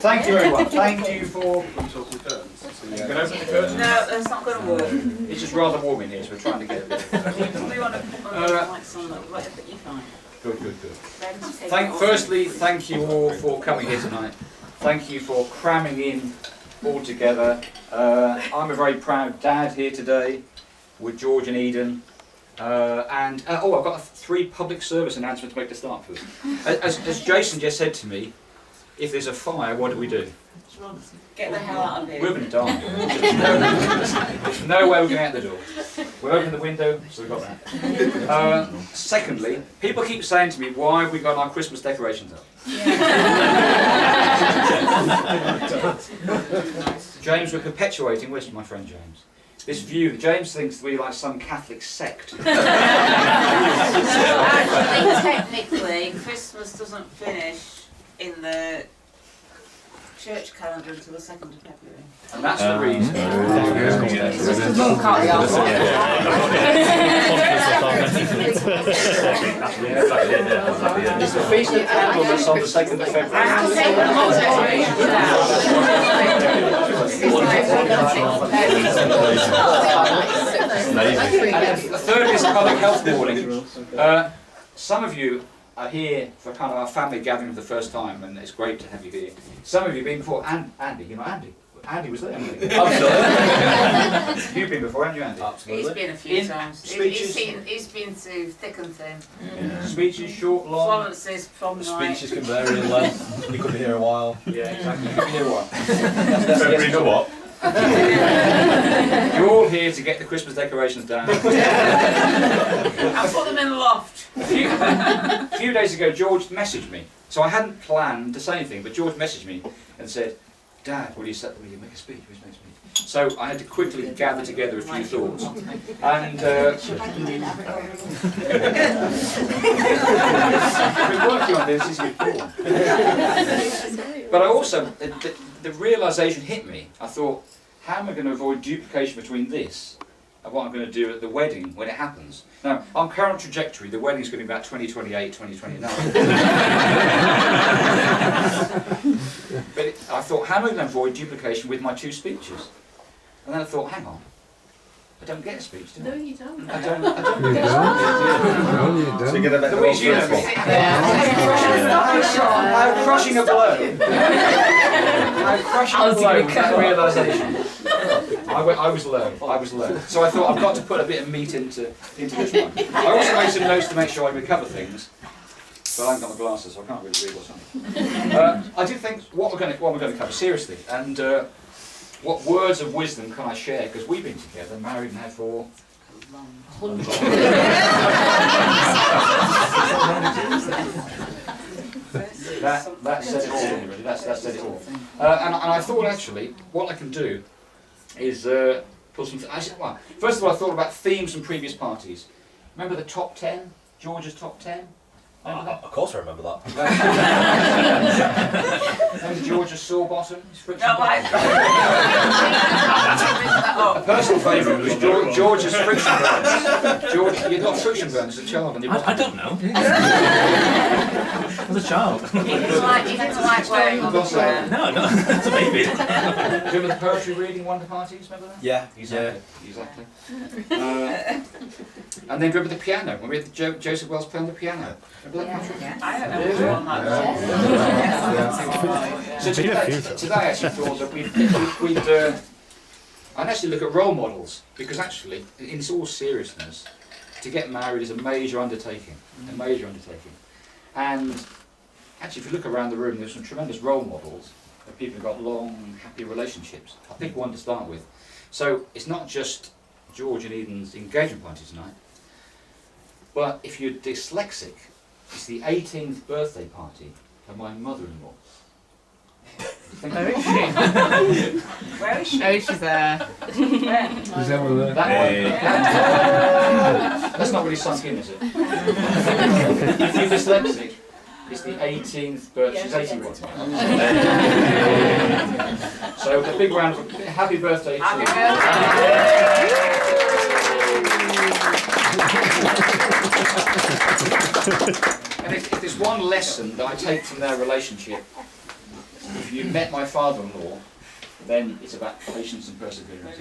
Thank you everyone. Thank you for... Can we talk with curtains? So You can open the curtains. No, that's not going to work. It's just rather warm in here, so we're trying to get a bit of... We want to put the lights on, whatever you find. Good. Firstly, thank you all for coming here tonight. Thank you for cramming in all together. I'm a very proud dad here today with George and Eden. I've got 3 public service announcements to make to start with. As Jason just said to me, if there's a fire, what do we do? Get the hell out of here. We're going to die. There's no way we're going out the door. We'll open the window, so we've got that. Secondly, people keep saying to me, why have we got our Christmas decorations up? James, we're perpetuating, where's my friend James? This view, James thinks we're like some Catholic sect. Actually, technically, Christmas doesn't finish in the church calendar until the 2nd of February. And that's the reason. It's the Feast of Candlemas on the 2nd of February. And thirdly, is a public health warning. Some of you are here for kind of our family gathering for the first time, and it's great to have you here. Some of you have been before, and Andy, you know Andy. Andy was there, wasn't he? Absolutely. You've been before, haven't you, Andy? Absolutely. He's been a few times. Speeches, he's been to thick and thin. Yeah. Speeches, short, long. Performances, prom night. Speeches can vary in length. You could be here a while. Yeah, exactly. You could be here a while. February to what? You're all here to get the Christmas decorations down. And put them in the loft. A few days ago, George messaged me. So I hadn't planned to say anything, but George messaged me and said, Dad, will you make a speech? Will you make a speech? So I had to quickly gather together a few thoughts. And we've been working on this before. But I also, the realisation hit me. I thought, how am I going to avoid duplication between this and what I'm going to do at the wedding when it happens? Now, on current trajectory, the wedding's going to be about 2028, 2029. But I thought, how am I going to avoid duplication with my 2 speeches? And then I thought, hang on, I don't get a speech, do I? No, you don't. I don't get a speech. No, you don't. So you get a bit Louise, you know me. How crushing a blow. How crushing a blow was that realisation. I was low. So I thought, I've got to put a bit of meat into this one. I also made some notes to make sure I recover things. But I haven't got my glasses, so I can't really read what's on it. I do think what we're going to cover seriously, and what words of wisdom can I share? Because we've been together, married now for that said it all. Really. That said it all. And I thought actually, what I can do is put some. Well, first of all, I thought about themes from previous parties. Remember the top 10? George's top 10. Of course I remember that. Remember George's sore bottom? His friction No, burn? A personal favourite was George's friction burns. George, you got friction burns as a child on your bottom. I don't know. As a child. He didn't like wearing underwear. No, as a baby. Do you remember the poetry reading one of the parties? Remember that? Yeah. Exactly. And then remember the piano, when we had the Joseph Wells playing the piano. Remember that poetry? I don't know which one that So today I actually thought that we'd I'd actually look at role models, because actually, in all seriousness, to get married is a major undertaking. And actually, if you look around the room, there's some tremendous role models of people who've got long, happy relationships. I'll pick one to start with. So it's not just George and Eden's engagement party tonight, but if you're dyslexic, it's the 18th birthday party of my mother-in-law. Where is she? Where is she? Oh, she's there. Is that one there? That one. That's not really sunk in, is it? If you're dyslexic, it's the 18th birthday. She's 81. So a big round of happy birthday to you. And if there's one lesson that I take from their relationship, if you met my father-in-law, then it's about patience and perseverance.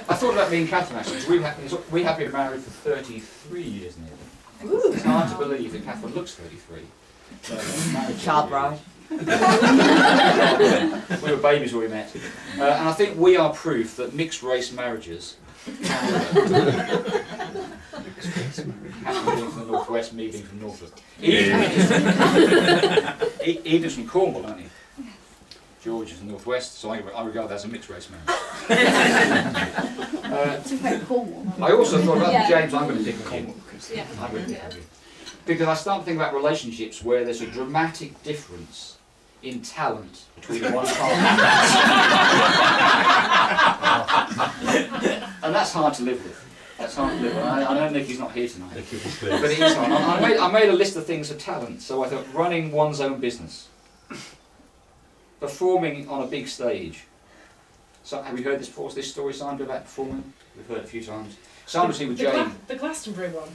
I thought about me and Catherine actually, because we have been married for 33 years nearly. It's hard to believe that Catherine looks 33. Child bride. We were babies when we met. And I think we are proof that mixed race marriages can work. Catherine being from the northwest, me being from Norfolk. Eden's from Cornwall, aren't he? George is from the northwest, so I regard that as a mixed race marriage. I also thought about James. I'm going to pick on him. I'm going to pick on him. Because I start to think about relationships where there's a dramatic difference in talent between one partner. And that's hard to live with. That's hard to live with. I know Nicky's not here tonight, but it is hard. I made a list of things of talent. So I thought running one's own business, performing on a big stage. So have you heard this story, Sandra, about performing? We've heard it a few times. Sandra's here with James. The Glastonbury one.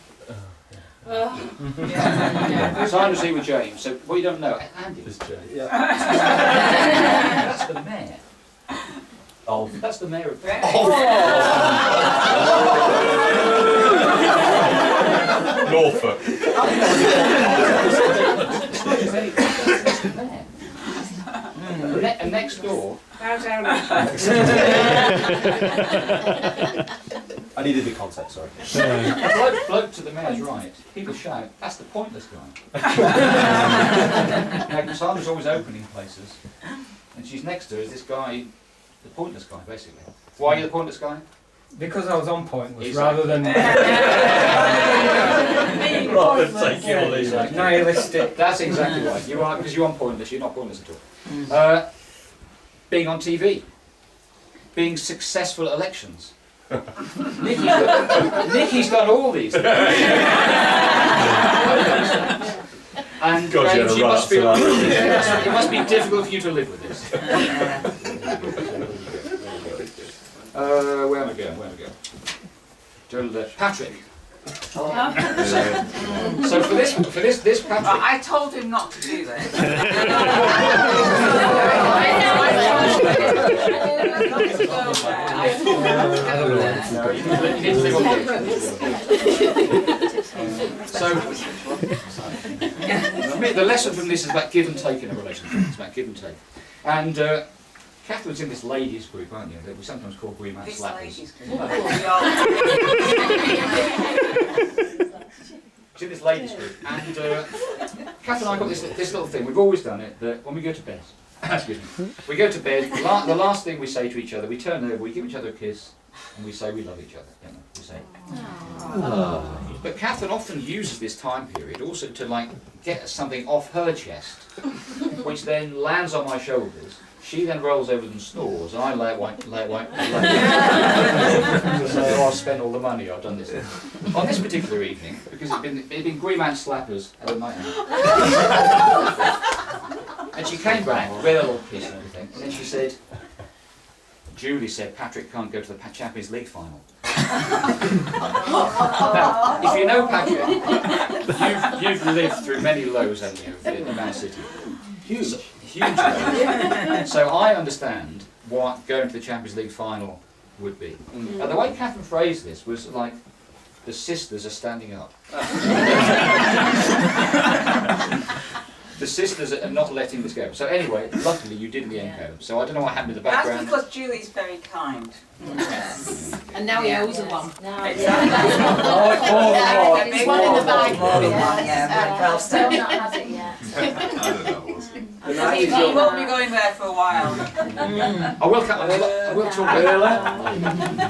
Sandra's here with James. So what you don't know, Andy. This James. That's the mayor. Oh. That's the mayor of Norfolk. And next door. I needed the context, sorry. A bloke to the mayor's right, people shout, that's the pointless guy. Now, Sandra's always opening places, and she's next to her is this guy, the pointless guy, basically. Why are you the pointless guy? Because I was on pointless Exactly. rather than nihilistic. That's exactly right. You are, because you're on pointless, you're not pointless at all. Being on TV. Being successful at elections. Nicky's done all these things. And God, James, you must feel it must be difficult for you to live with this. Where am I going? Patrick. So for this Patrick. I told him not to do this. So, for me, the lesson from this is about give and take in a relationship. It's about give and take. And Catherine's in this ladies group, aren't you? That we sometimes call Green Man This Slappers. ladies group. She's in this ladies group. And Catherine and I got this little thing. We've always done it, that when we go to bed, excuse me, we go to bed, the last thing we say to each other, we turn over, we give each other a kiss, and we say we love each other. You know, we say. But Catherine often uses this time period also to like get something off her chest, which then lands on my shoulders. She then rolls over and snores, and I lay it white. So I've spent all the money, I've done this. On this particular evening, because it'd been Green Man Slappers at the night out. And she came back, we had a little kiss and everything, and then she said, Julie said Patrick can't go to the Champions League final. Now, if you know Patrick, you've lived through many lows, haven't you, in Man City? Huge lows. So I understand what going to the Champions League final would be. And the way Catherine phrased this was like, the sisters are standing up. The sisters are not letting this go. So anyway, luckily you did in the end go. So I don't know what happened in the That's background. because Julie's very kind. And now he owes her one. Exactly. There's one in the bag. Still not had it yet. He won't be going there for a while.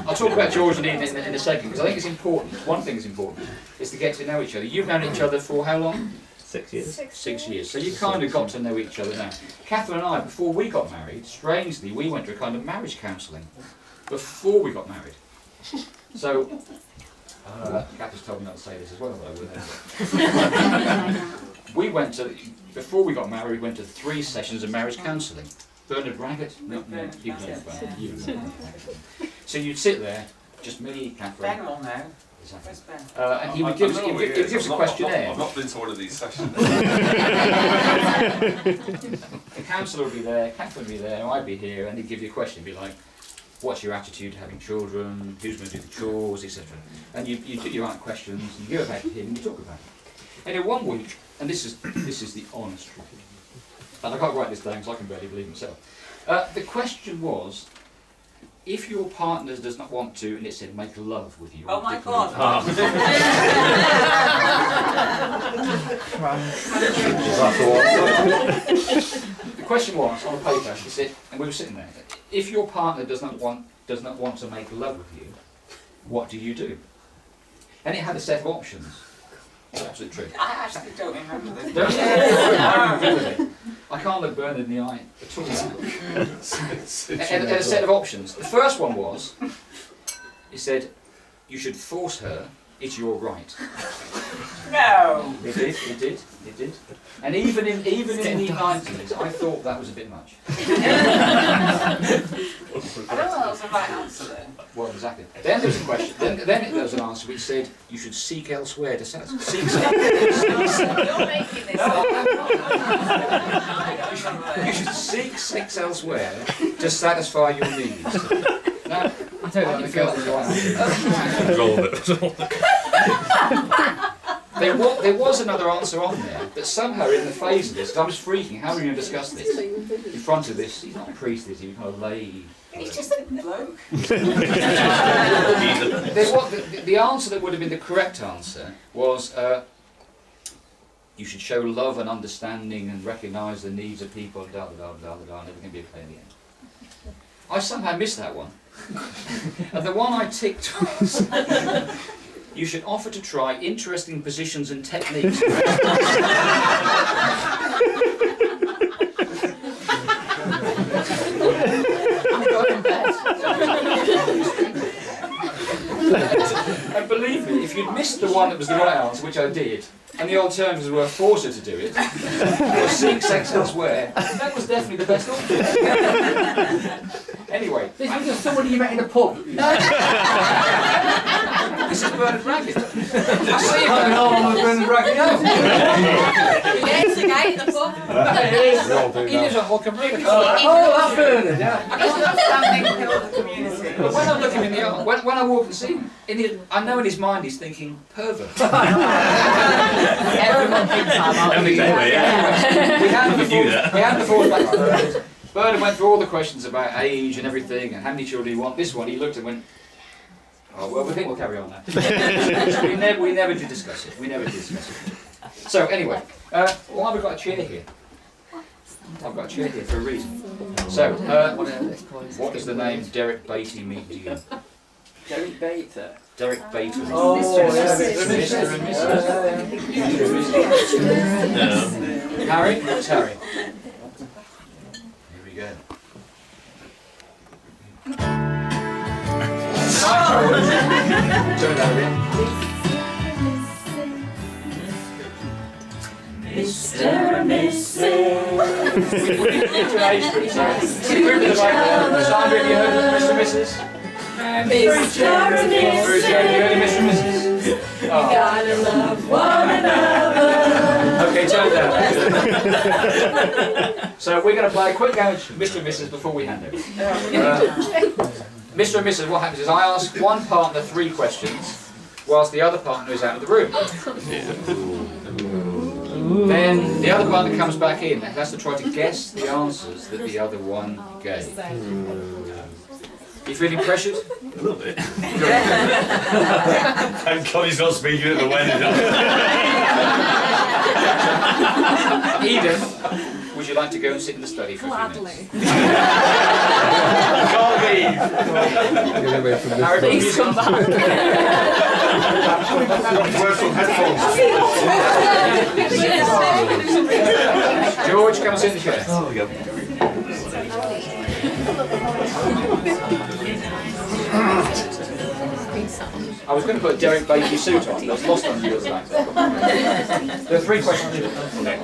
I'll talk about George and Ian in a second, because I think it's important. One thing is important, is to get to know each other. You've known each other for how long? 6 years. 6 years. So you kind of got to know each other now. Catherine and I, before we got married, strangely, we went to a kind of marriage counselling before we got married. So, Catherine's told me not to say this as well, but I will. Before we got married, we went to 3 sessions of marriage counselling. Bernard Raggett? No, people know about it. So you'd sit there, just me, Catherine. Ben will know. exactly. Where's Ben? And he would give us, he would give us a questionnaire. I've not been to one of these sessions. The counsellor would be there, Catherine would be there, I'd be here, and he'd give you a question, be like, what's your attitude to having children, who's going to do the chores, etc. And you do your right questions, and you go back to him and you talk about it. And in 1 week, and this is the honest truth, and I can't write this down because I can barely believe myself. The question was, if your partner does not want to, and it said make love with you. Oh my God. The question was on the paper. He said, and we were sitting there. If your partner does not want to make love with you, what do you do? And it had a set of options. It's absolutely true. I actually don't remember this. Don't you? I remember it. I can't look Bernard in the eye at all. And a set of options. The first one was, he said, you should force her, it's your right. No. It did. And even in the 90s, I thought that was a bit much. I don't know that was the right answer then. Well, exactly. Then there was a question. Then there was an answer which said you should seek elsewhere to satisfy. You're making this up. You should seek sex elsewhere to satisfy your needs. Now, I don't know you the feel girls there was another answer on there, but somehow in the phase of this, 'cause I was freaking, how are we going to discuss this? In front of this, he's not a priest, is he? He's kind of lay. He's just a bloke. The answer that would have been the correct answer was you should show love and understanding and recognise the needs of people, and and everything will be okay in the end. I somehow missed that one. And the one I ticked was you should offer to try interesting positions and techniques. And believe me, if you'd missed the one that was the right answer, which I did, and the alternatives were force her to do it, or seek sex elsewhere, that was definitely the best option. Anyway, This was just somebody you met in a pub. this is Bernard Raggett. I see him. I'm Bernard Raggett. Yes, the guy in the pub. He lives at Holcombe River. Oh, that's Bernard, yeah. He's an outstanding pillar of the community. But when I look him in the eye, when I walk and see him, I know in his mind he's thinking pervert. Everyone thinks I'm Every day, yeah. We had the force back to Bernard. Bernard went through all the questions about age and everything and how many children you want. This one, he looked and went, oh, well, we think we'll carry on now. we never did discuss it. So, anyway, why have we got a chair here? I've got a chair here for a reason. So, what does the name Derek Beatty mean to you? Derek Bater. Derek Beatty. Oh, yeah. Mr. and Mrs. Harry? What's Harry? Here we go. Turn that in. Mr. and Mrs. It's an age group, sorry. Sandra, have you heard of Mr. and Mrs.? Mr. and Bruce, have you heard of Mr. and Mrs.? Oh. Gotta love one another. Okay, turn it down. So we're going to play a quick game of Mr. and Mrs. before we hand over. Mr. and Mrs. What happens is I ask one partner 3 questions, whilst the other partner is out of the room. Then the other partner comes back in and has to try to guess the answers that the other one gave. You feeling pressured? A little bit. Thank God he's not speaking at the wedding. Eden, would you like to go and sit in the study for a few minutes? Can't leave. Harry, please come back. Work from headphones. George, come and sit in the chair. Oh, we go. I was going to put a Derek Beatty suit on, but I was lost on you the other night. There are 3 questions. Okay.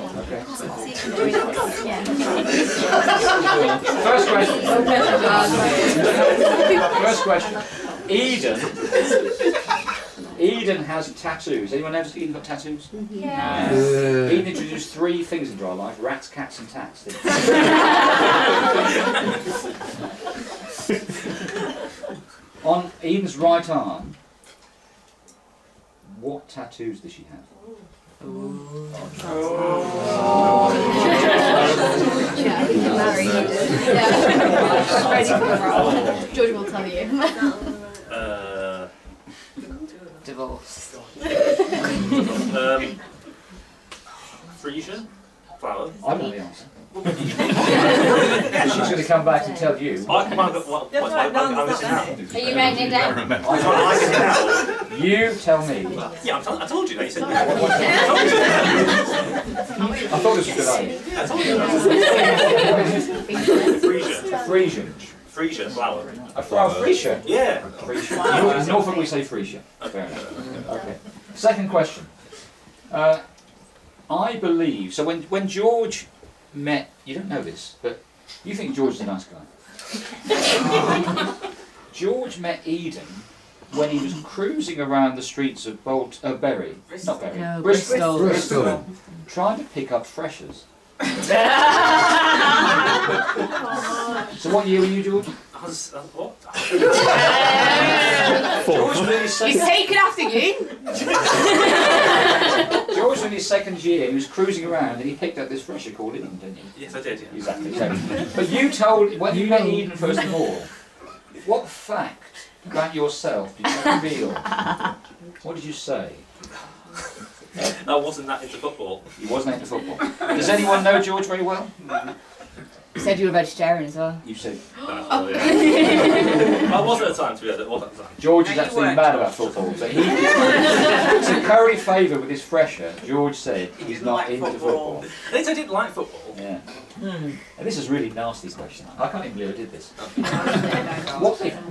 First question. Eden has tattoos. Anyone notice Eden got tattoos? Yeah. Eden introduced 3 things into our life: rats, cats, and tats. On Eden's right arm, what tattoos does she have? Yeah, I think you're married. Yeah. Ready for the role. George will tell you. Divorce. Frisian? Flower? I know the answer. She's going to come back and tell you. I'm missing out. Are you writing it down? I'm missing out. You tell me. Yeah, I told you that. You said I thought this was a good idea. I told you. Frisian. Frisian. Frisian flower. A flower, Frisia. Yeah. Frisia. In Norfolk we say Frisia. Fair enough. Okay. Second question. I believe, so when George met, you don't know this, but you think George is a nice guy. George met Eden when he was cruising around the streets of Bury, not Bury, No, Bristol, trying to pick up freshers. So what year were you, George? I was, what? George was in his He's second, taken after you. George was in his second year. He was cruising around and he picked up this fresher called Eden, didn't he? Yes, I did, yeah. Exactly. So, but you told, when you met Eden first of all, what fact about yourself did you reveal? What did you say? I wasn't that into football. You wasn't into football. Does anyone know George very well? You said you were vegetarian as well. You said I was at the time, to be honest. It was at the time. George is No, you absolutely weren't. mad about football. So to curry favour with his fresher, George said he's didn't not like into football. football. They said I didn't like football. Yeah. And this is a really nasty question. I can't even believe I did this.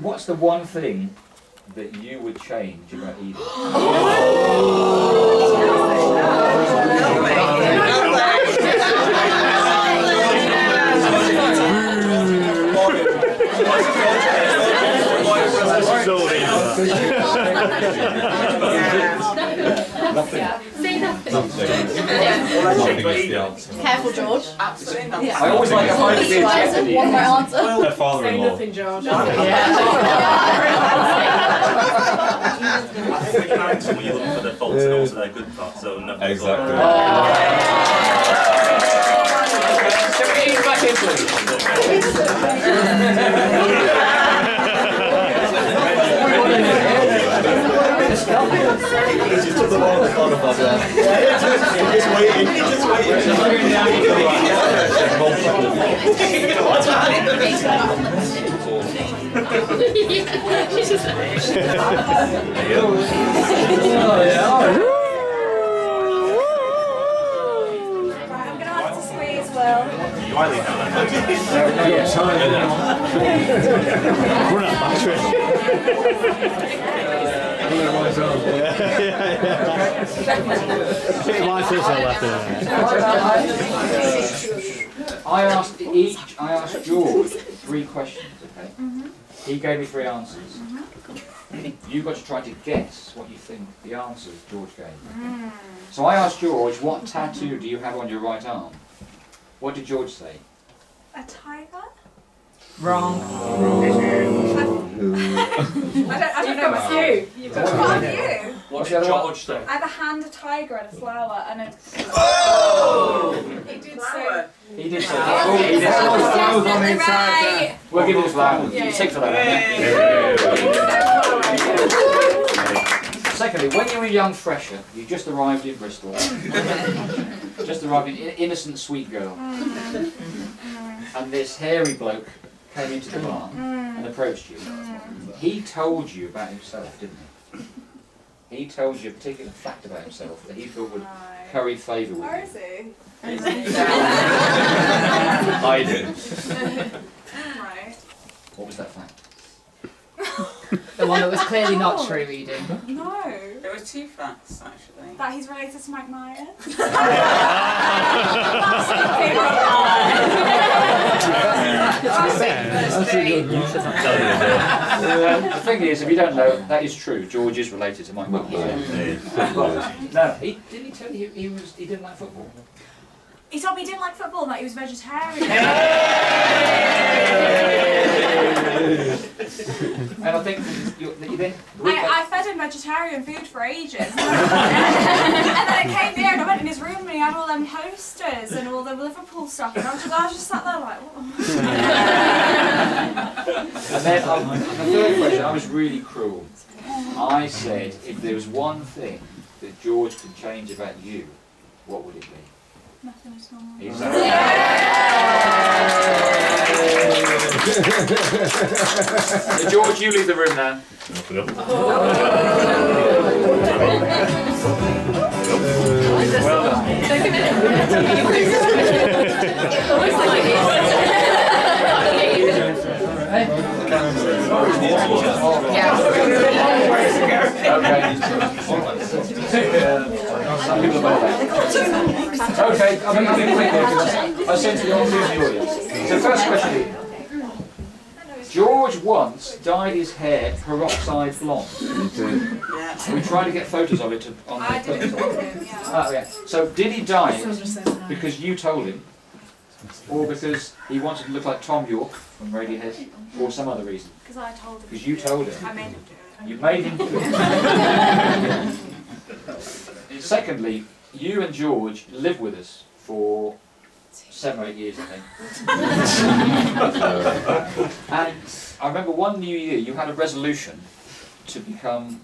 What's the one thing that you would change about Eden? Say nothing. Nothing. Careful, George. Absolutely nothing. I always like a high degree of jeopardy. One right answer. Her father-in-law. George. I think we can answer when you look for their faults and also their good parts, so nothing. Exactly. Can we ease back in, Just took the ball on of us. Just waiting. Just I'm going to have to squeeze, Will. You are leaving now. Run out battery. I asked George 3 questions, okay? He gave me 3 answers. You've got to try to guess what you think the answers George gave. Okay? So I asked George, what tattoo do you have on your right arm? What did George say? A tiger? Wrong. I don't know what's you. What have you? What's the other one? I have a hand, a tiger, and a flower, and a. It did say. He did say Yes, that. it's definitely right. We'll give you the flower. Yeah, yeah. 6 for that. Secondly, when you were a young fresher, you just arrived in Bristol. Just arrived in innocent sweet girl. And this hairy bloke came into the bar and approached you. He told you about himself, didn't he? He told you a particular fact about himself that he thought would curry favour with Where you. is he? I did. Right. What was that fact? The one that was clearly not true, Eden. No. There were 2 facts, actually. That he's related to Mike Myers. The thing is, if you don't know, that is true. George is related to Mike Buckley. No, didn't he tell you he didn't like football? He told me he didn't like football and that he was vegetarian. And I think you then. I fed him vegetarian food for ages. And then I came here and I went in his room and he had all them posters and all the Liverpool stuff and I was just sat there like, what? And then the third question, I was really cruel. I said, if there was one thing that George could change about you, what would it be? Nothing at all. Exactly. So George, you leave the room now. Well done. Okay, I'm going to be quick here because I sense the answer in the audience. So first question. George once dyed his hair peroxide blonde. We tried to get photos of it on the I didn't tell him, yeah. Oh, yeah. So did he dye it because you told him? Or because he wanted to look like Tom York from Radiohead? Or some other reason? Because I told him. Because you told him. I made him do it. You made him do it. Secondly, you and George lived with us for 7 or 8 years, I think. And I remember one New Year you had a resolution to become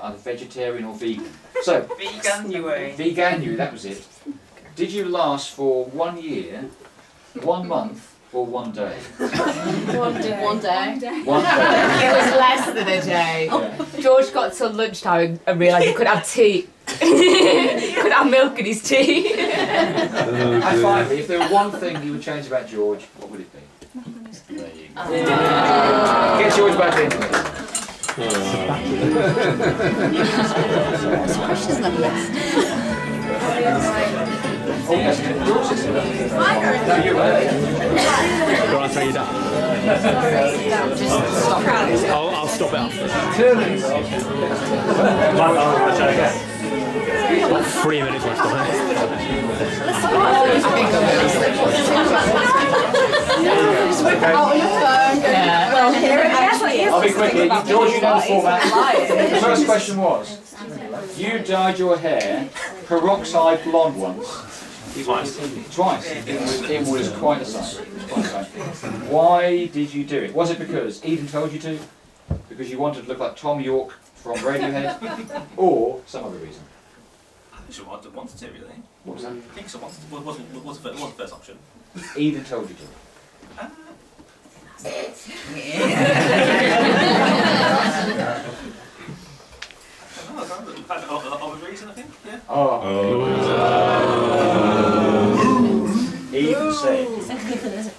either vegetarian or vegan. So, Veganuary, that was it. Did you last for 1 year, 1 month, or 1 day? 1 day. 1 day. 1 day. It was less than a day. Yeah. George got to lunchtime and realised he could have tea. Could have milk in his tea. And finally, if there were one thing you would change about George, what would it be? There you go. Get George back in. Questions left list. Oh, yes, George is no, you were. Go on, say you done. I'll stop it after. 3 minutes left on it. Just whip it out on your phone. Yeah. Well, here it actually is. I'll be quick here. George, you know the format. The first question was, you dyed your hair peroxide blonde once. Twice. It was quite a sight. Why did you do it? Was it because Eden told you to? Because you wanted to look like Tom York from Radiohead? Or some other reason? I think she wanted to, really. What was that? I think she wanted to. What's the first option? Eden told you to. Of a reason, I think, yeah.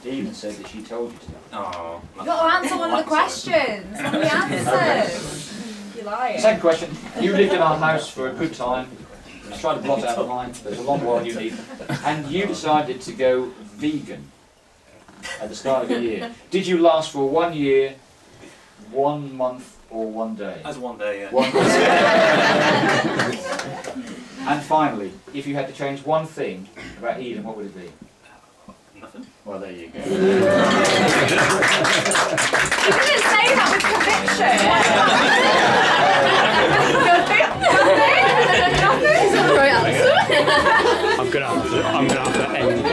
Eden said that she told you to. Oh. You've got to answer one of the questions. One of the answers. You're lying. Second question. You lived in our house for a good time. I tried to blot out the line. There's a long while you need. And you decided to go vegan at the start of the year. Did you last for 1 year, 1 month, or 1 day? As 1 day, yeah. 1 day. And finally, if you had to change one thing about Eden, what would it be? Nothing. Well, there you go. You didn't say that with conviction. Right answer. I'm gonna have to end